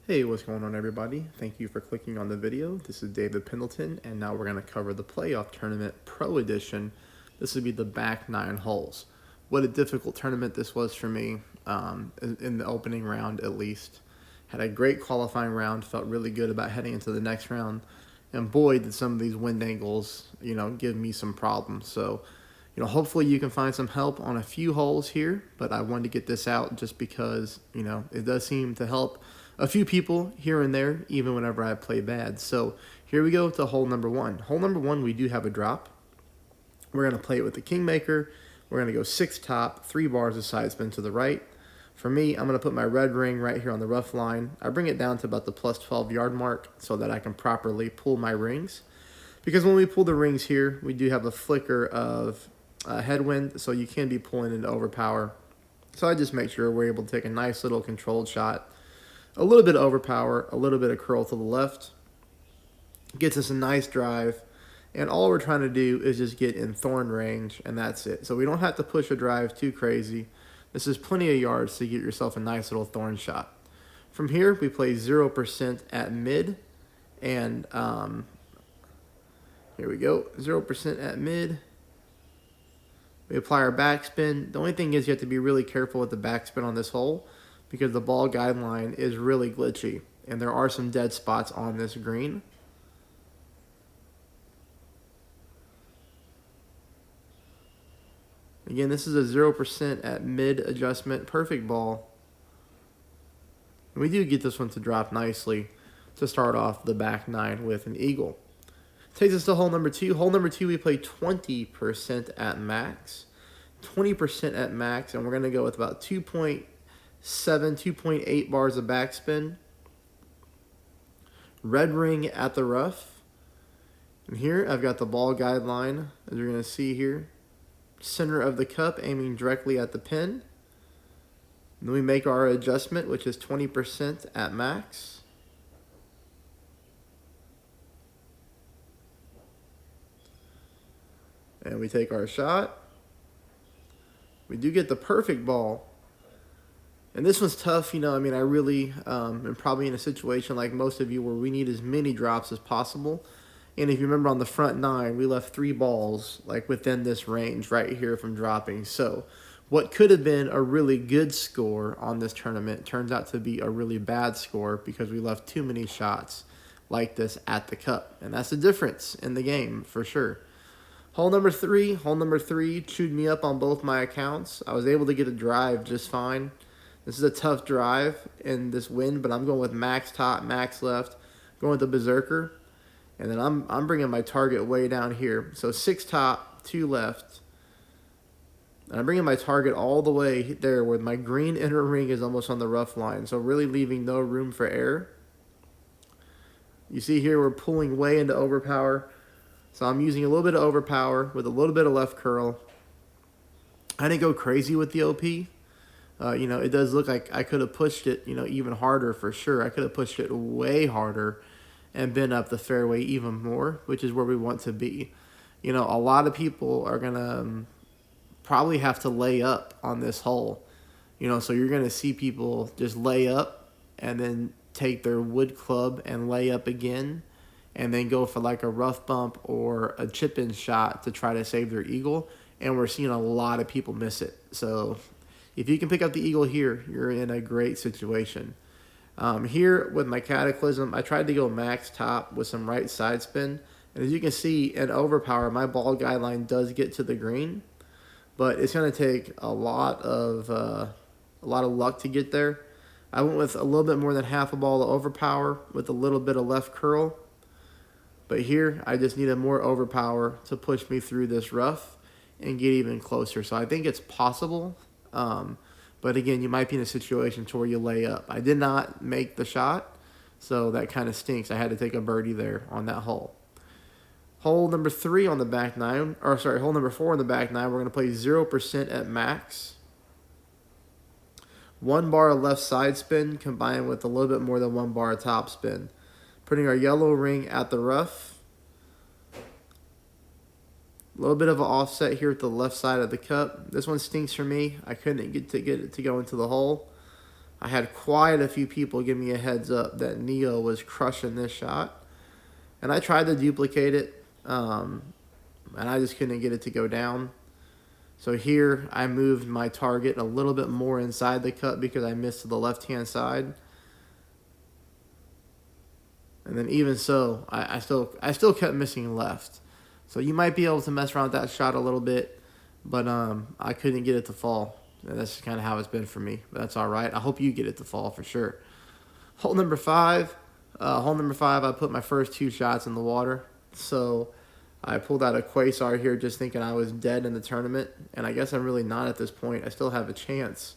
Hey, what's going on everybody? Thank you for clicking on the video. This is David Pendleton, and now we're going to cover the Playoff Tournament Pro Edition. This would be the back 9 holes. What a difficult tournament this was for me, in the opening round at least. Had a great qualifying round, felt really good about heading into the next round, and boy did some of these wind angles, give me some problems. So, hopefully you can find some help on a few holes here, but I wanted to get this out just because, it does seem to help a few people here and there, even whenever I play bad. So here we go to hole number 1. Hole number 1, we do have a drop. We're going to play it with the Kingmaker. We're going to go 6 top, 3 bars of side spin to the right. For me, I'm going to put my red ring right here on the rough line. I bring it down to about the plus 12 yard mark so that I can properly pull my rings. Because when we pull the rings here, we do have a flicker of headwind, so you can be pulling into overpower. So I just make sure we're able to take a nice little controlled shot. A little bit of overpower, a little bit of curl to the left. Gets us a nice drive. And all we're trying to do is just get in thorn range, and that's it. So we don't have to push a drive too crazy. This is plenty of yards to get yourself a nice little thorn shot. From here, we play 0% at mid. And here we go, 0% at mid. We apply our backspin. The only thing is you have to be really careful with the backspin on this hole, because the ball guideline is really glitchy, and there are some dead spots on this green. Again, this is a 0% at mid adjustment, perfect ball. And we do get this one to drop nicely to start off the back 9 with an eagle. Takes us to hole number 2. Hole number 2, we play 20% at max. 20% at max, and we're going to go with about 2.7, 2.8 bars of backspin. Red ring at the rough. And here I've got the ball guideline, as you're going to see here. Center of the cup, aiming directly at the pin. And then we make our adjustment, which is 20% at max. And we take our shot. We do get the perfect ball. And this one's tough, I really am probably in a situation like most of you where we need as many drops as possible. And if you remember on the front 9, we left 3 balls like within this range right here from dropping. So what could have been a really good score on this tournament turns out to be a really bad score because we left too many shots like this at the cup. And that's the difference in the game for sure. Hole number 3 chewed me up on both my accounts. I was able to get a drive just fine. This is a tough drive in this wind, but I'm going with max top, max left, going with the Berserker. And then I'm bringing my target way down here. So 6 top, 2 left. And I'm bringing my target all the way there where my green inner ring is almost on the rough line. So really leaving no room for error. You see here we're pulling way into overpower. So I'm using a little bit of overpower with a little bit of left curl. I didn't go crazy with the OP. It does look like I could have pushed it, even harder for sure. I could have pushed it way harder and been up the fairway even more, which is where we want to be. A lot of people are going to probably have to lay up on this hole. So you're going to see people just lay up and then take their wood club and lay up again and then go for like a rough bump or a chip-in shot to try to save their eagle. And we're seeing a lot of people miss it. So if you can pick up the eagle here, you're in a great situation. Here with my Cataclysm, I tried to go max top with some right side spin. And as you can see, in overpower, my ball guideline does get to the green. But it's going to take a lot of luck to get there. I went with a little bit more than half a ball of overpower with a little bit of left curl. But here, I just needed more overpower to push me through this rough and get even closer. So I think it's possible. But again, you might be in a situation to where you lay up. I did not make the shot, so that kind of stinks. I had to take a birdie there on that hole. Hole number 3 on the back 9, hole number 4 on the back 9, we're going to play 0% at max. 1 bar of left side spin combined with a little bit more than 1 bar of top spin. Putting our yellow ring at the rough. A little bit of an offset here at the left side of the cup. This one stinks for me. I couldn't get it to go into the hole. I had quite a few people give me a heads up that Neo was crushing this shot. And I tried to duplicate it, and I just couldn't get it to go down. So here I moved my target a little bit more inside the cup because I missed to the left-hand side. And then even so, I still kept missing left. So you might be able to mess around with that shot a little bit, but I couldn't get it to fall. And that's kind of how it's been for me. But that's all right. I hope you get it to fall for sure. Hole number 5. I put my first 2 shots in the water. So I pulled out a Quasar here just thinking I was dead in the tournament. And I guess I'm really not at this point. I still have a chance.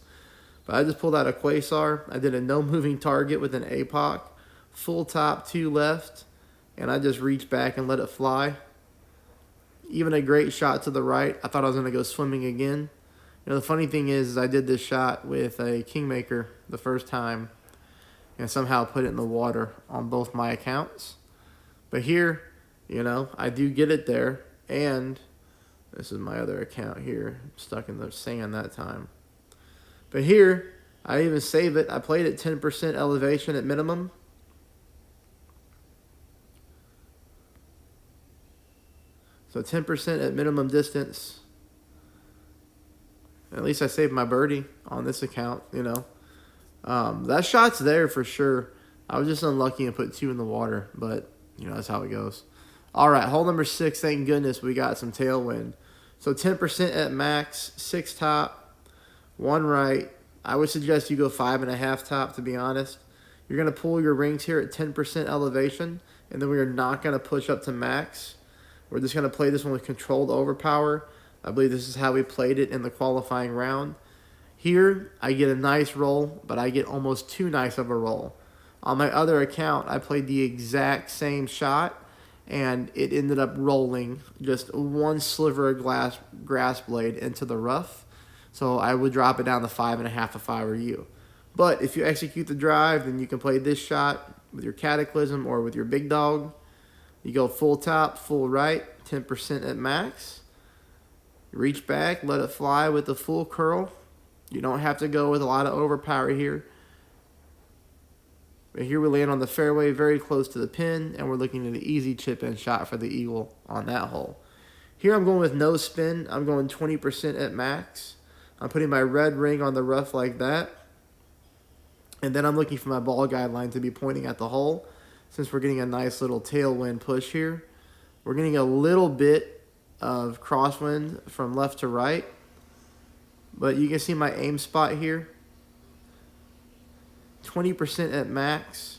But I just pulled out a Quasar. I did a no moving target with an APOC. Full top, 2 left. And I just reached back and let it fly. Even a great shot to the right. I thought I was going to go swimming again. You know, the funny thing is I did this shot with a Kingmaker the first time and somehow put it in the water on both my accounts. But here, you know, I do get it there. And this is my other account here. Stuck in the sand that time. But here, I even save it. I played at 10% elevation at minimum. So 10% at minimum distance. At least I saved my birdie on this account, you know. That shot's there for sure. I was just unlucky and put 2 in the water, but, you know, that's how it goes. All right, hole number 6, thank goodness we got some tailwind. So 10% at max, 6 top, 1 right. I would suggest you go 5.5 top, to be honest. You're going to pull your rings here at 10% elevation, and then we are not going to push up to max. We're just going to play this one with controlled overpower. I believe this is how we played it in the qualifying round. Here, I get a nice roll, but I get almost too nice of a roll. On my other account, I played the exact same shot, and it ended up rolling just 1 sliver of grass blade into the rough. So I would drop it down to 5.5 if I were you. But if you execute the drive, then you can play this shot with your Cataclysm or with your big dog. You go full top, full right, 10% at max. You reach back, let it fly with the full curl. You don't have to go with a lot of overpower here. But here we land on the fairway very close to the pin, and we're looking at an easy chip-in shot for the eagle on that hole. Here I'm going with no spin. I'm going 20% at max. I'm putting my red ring on the rough like that. And then I'm looking for my ball guideline to be pointing at the hole. Since we're getting a nice little tailwind push here, we're getting a little bit of crosswind from left to right. But you can see my aim spot here. 20% at max.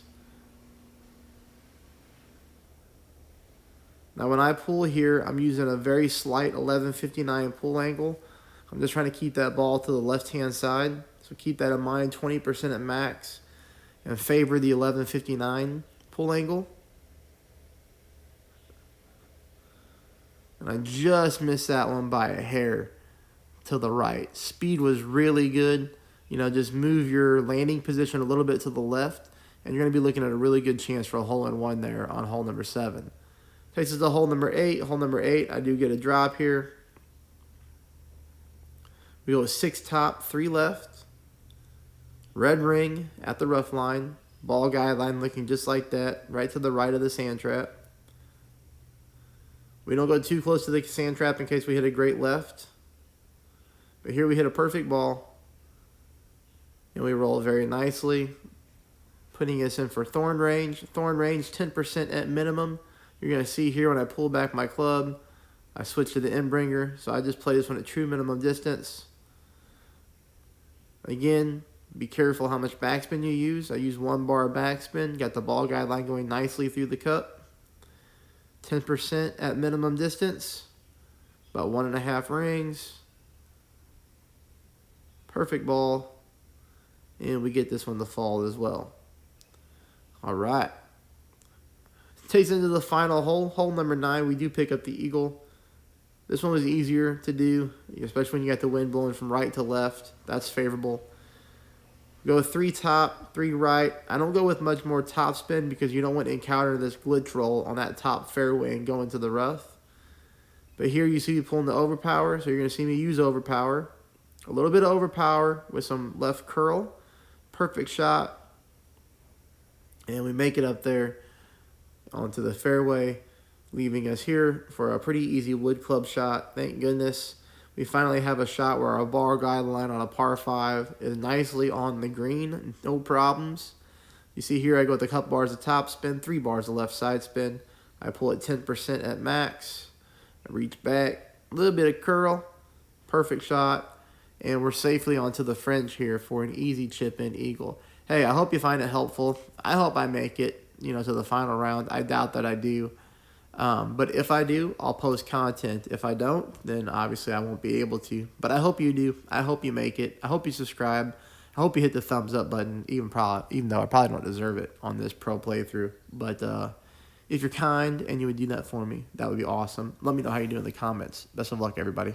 Now when I pull here, I'm using a very slight 1159 pull angle. I'm just trying to keep that ball to the left-hand side. So keep that in mind, 20% at max. And favor the 1159 pull angle. And I just missed that one by a hair to the right. Speed was really good. You know, just move your landing position a little bit to the left, and you're going to be looking at a really good chance for a hole-in-one there on hole number 7. Takes us to hole number 8. Hole number 8, I do get a drop here. We go with 6 top, 3 left. Red ring at the rough line. Ball guideline looking just like that, right to the right of the sand trap. We don't go too close to the sand trap in case we hit a great left. But here we hit a perfect ball. And we roll very nicely, putting us in for thorn range. Thorn range, 10% at minimum. You're going to see here when I pull back my club, I switch to the Endbringer. So I just play this one at true minimum distance. Again, be careful how much backspin you use. I use 1 bar of backspin. Got the ball guideline going nicely through the cup. 10% at minimum distance. About 1.5 rings. Perfect ball. And we get this one to fall as well. All right. Takes into the final hole. Hole number 9, we do pick up the eagle. This one was easier to do, especially when you got the wind blowing from right to left. That's favorable. Go with 3 top, 3 right. I don't go with much more top spin because you don't want to encounter this glitch roll on that top fairway and go into the rough. But here you see me pulling the overpower, so you're going to see me use overpower. A little bit of overpower with some left curl. Perfect shot. And we make it up there onto the fairway, leaving us here for a pretty easy wood club shot. Thank goodness. We finally have a shot where our bar guideline on a par 5 is nicely on the green. No problems. You see here I go with a couple bars of top spin, 3 bars of left side spin. I pull it 10% at max. I reach back, a little bit of curl, perfect shot, and we're safely onto the fringe here for an easy chip-in eagle. Hey, I hope you find it helpful. I hope I make it, to the final round. I doubt that I do. But if I do, I'll post content. If I don't, then obviously I won't be able to. But I hope you do. I hope you make it. I hope you subscribe. I hope you hit the thumbs up button, even though I probably don't deserve it on this pro playthrough. But if you're kind and you would do that for me, that would be awesome. Let me know how you do in the comments. Best of luck, everybody.